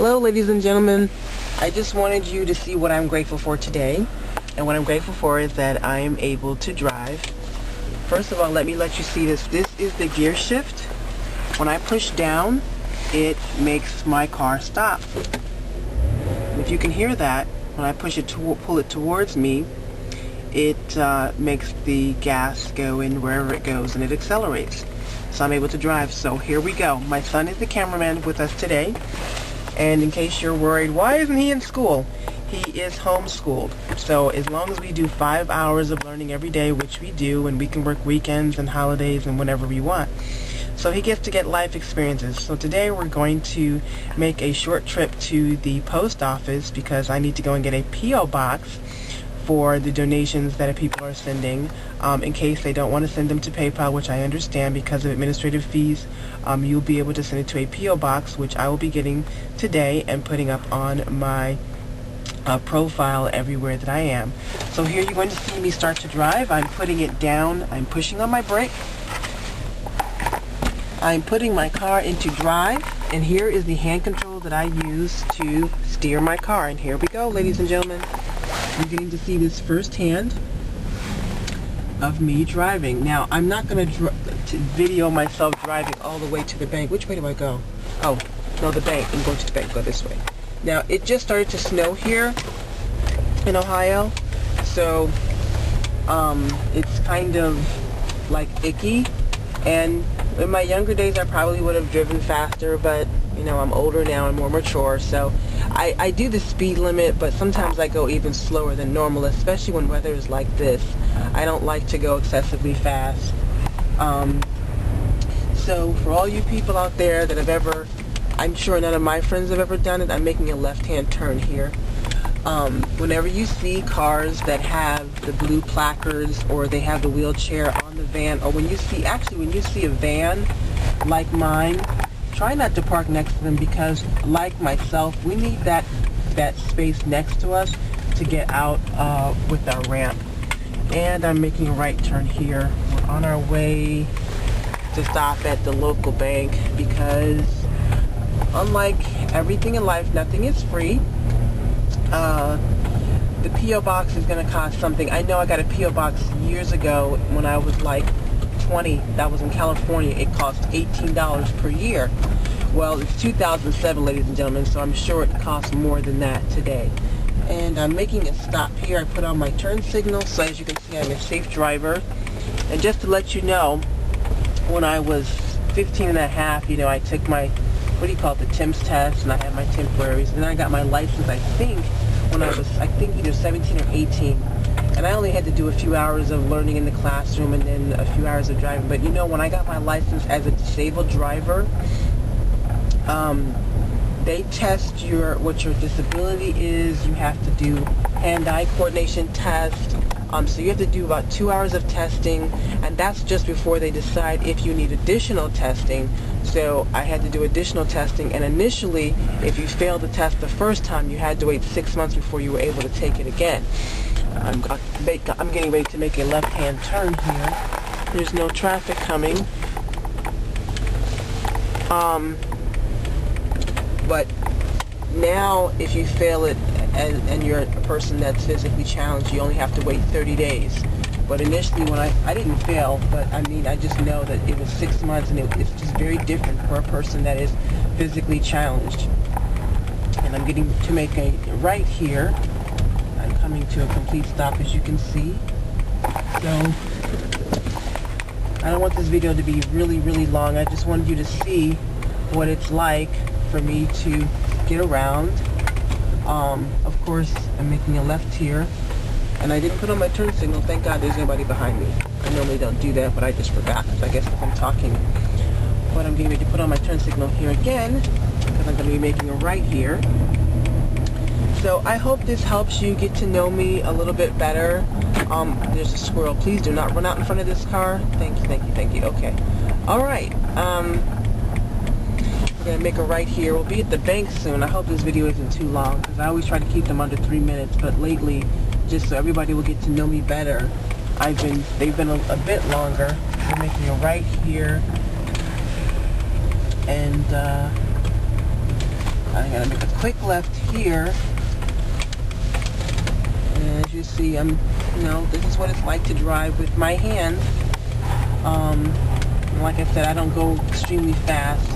Hello ladies and gentlemen, I just wanted you to see what I'm grateful for today. And what I'm grateful for is that I am able to drive. First of all, let you see this. This is the gear shift. When I push down, it makes my car stop. If you can hear that, when I push it pull it towards me, it makes the gas go in wherever it goes and it accelerates. So I'm able to drive. So here we go. My son is the cameraman with us today. And in case you're worried, why isn't he in school? He is homeschooled. So as long as we do 5 hours of learning every day, which we do, and we can work weekends and holidays and whenever we want. So he gets to get life experiences. So today we're going to make a short trip to the post office because I need to go and get a P.O. box for the donations that people are sending, in case they don't want to send them to PayPal, which I understand because of administrative fees. You'll be able to send it to a P.O. box, which I will be getting today and putting up on my profile everywhere that I am. So here you're going to see me start to drive. I'm putting it down. I'm pushing on my brake. I'm putting my car into drive, and here is the hand control that I use to steer my car. And here we go, ladies and gentlemen. You're getting to see this firsthand of me driving. Now, I'm not going to video myself driving all the way to the bank. Which way do I go? Oh, no, the bank. I'm going to the bank. Go this way. Now, it just started to snow here in Ohio, so it's kind of like icky. And in my younger days, I probably would have driven faster, but you know, I'm older now and more mature, so I do the speed limit, but sometimes I go even slower than normal, especially when weather is like this. I don't like to go excessively fast. So for all you people out there that have ever, I'm sure none of my friends have ever done it, I'm making a left-hand turn here. Whenever you see cars that have the blue placards or they have the wheelchair on the van, or when you see a van like mine, try not to park next to them because, like myself, we need that space next to us to get out with our ramp. And I'm making a right turn here. We're on our way to stop at the local bank because, unlike everything in life, nothing is free. The P.O. box is going to cost something. I know I got a P.O. box years ago when I was like 20. That was in California. It cost $18 per year. Well, it's 2007, ladies and gentlemen, so I'm sure it costs more than that today. And I'm making a stop here. I put on my turn signal, so as you can see, I'm a safe driver. And just to let you know, when I was 15 and a half, you know, I took my, what do you call it, the TIMS test, and I had my temporaries. And then I got my license, I think, when I was, either 17 or 18. And I only had to do a few hours of learning in the classroom and then a few hours of driving. But you know, when I got my license as a disabled driver, they test what your disability is. You have to do hand-eye coordination test. So you have to do about 2 hours of testing, and that's just before they decide if you need additional testing. So I had to do additional testing, and initially, if you failed the test the first time, you had to wait 6 months before you were able to take it again. I'm getting ready to make a left-hand turn here. There's no traffic coming. But now, if you fail it and you're a person that's physically challenged, you only have to wait 30 days. But initially, when I didn't fail, but I mean, I just know that it was 6 months, and it's just very different for a person that is physically challenged. And I'm getting to make a right here. I'm coming to a complete stop, as you can see. So I don't want this video to be really, really long. I just wanted you to see what it's like for me to get around. Of course, I'm making a left here, and I didn't put on my turn signal. Thank God there's nobody behind me. I normally don't do that, but I just forgot because I guess I'm talking. But I'm getting ready to put on my turn signal here again because I'm going to be making a right here. So I hope this helps you get to know me a little bit better. There's a squirrel. Please do not run out in front of this car. Thank you, thank you, thank you. Okay. All right. We're going to make a right here. We'll be at the bank soon. I hope this video isn't too long because I always try to keep them under 3 minutes. But lately, just so everybody will get to know me better, they've been a bit longer. We're making a right here. And I'm going to make a quick left here. And as you see, this is what it's like to drive with my hands. Like I said, I don't go extremely fast.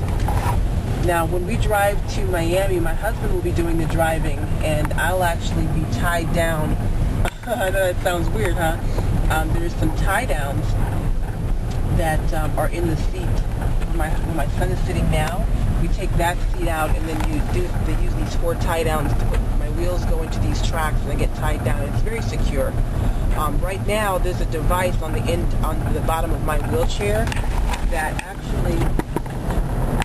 Now, when we drive to Miami, my husband will be doing the driving, and I'll actually be tied down. I know that sounds weird, huh? There's some tie downs that are in the seat. Where my son is sitting now, we take that seat out, and then they use these 4 tie downs to put my wheels go into these tracks, and they get tied down. It's very secure. Right now, there's a device on the bottom of my wheelchair that actually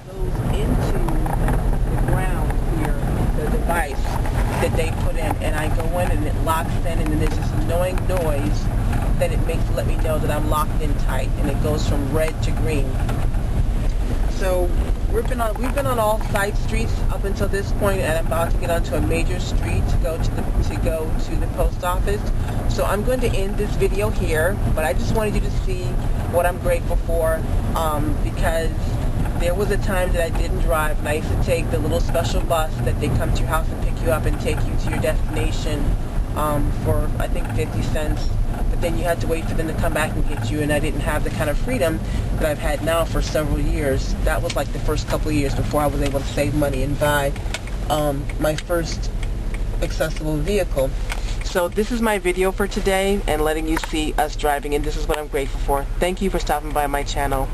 goes into the ground here, the device that they put in, and I go in and it locks in, and then there's this annoying noise that it makes to let me know that I'm locked in tight, and it goes from red to green. So we've been on all side streets up until this point, and I'm about to get onto a major street to go to the post office. So I'm going to end this video here, but I just wanted you to see what I'm grateful for, because there was a time that I didn't drive, and I used to take the little special bus that they come to your house and pick you up and take you to your destination for, I think, 50 cents. But then you had to wait for them to come back and get you, and I didn't have the kind of freedom that I've had now for several years. That was like the first couple of years before I was able to save money and buy my first accessible vehicle. So this is my video for today, and letting you see us driving, and this is what I'm grateful for. Thank you for stopping by my channel.